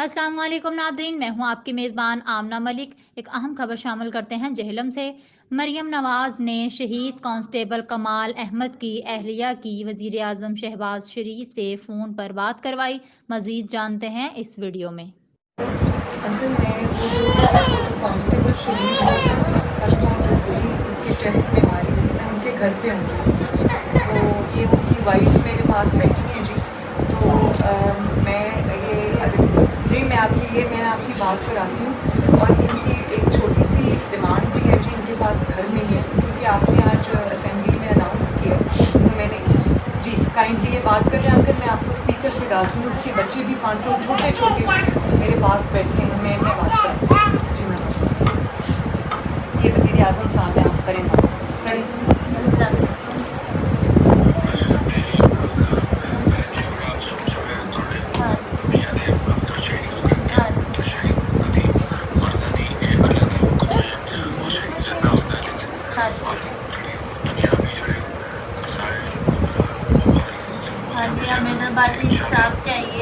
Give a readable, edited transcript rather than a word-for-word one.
السلام علیکم ناظرین، میں ہوں آپ کی میزبان آمنہ ملک۔ ایک اہم خبر شامل کرتے ہیں جہلم سے۔ مریم نواز نے شہید کانسٹیبل کمال احمد کی اہلیہ کی وزیر اعظم شہباز شریف سے فون پر بات کروائی۔ مزید جانتے ہیں اس ویڈیو میں۔ انکل میں وہ جو کانسٹیبل شہید ہوئی پرسوں جو گولی اس کے چیسٹ میں ماری تھی، میں ان کے گھر پہ ہوں گی، تو یہ ان کی وائف میرے پاس بیٹھی ہیں جی۔ تو میں آپ کی بات کراتی ہوں، اور ان کی ایک چھوٹی سی ڈیمانڈ بھی ہے جی، ان کے پاس گھر نہیں ہے کیونکہ آپ نے آج اسمبلی میں اناؤنس کیا، تو میں نے جی کائنڈلی یہ بات کر لیں انکل، میں آپ کو اسپیکر پہ ڈالتی ہوں، اس کے بچے بھی پانچوں چھوٹے چھوٹے میرے پاس بیٹھے ہیں، میں بات کرتی ہوں جی۔ میں یہ وزیر اعظم صاحب ہیں، آپ کریں بات کریں۔ ہاں جی، ہمیں تو بس انصاف چاہیے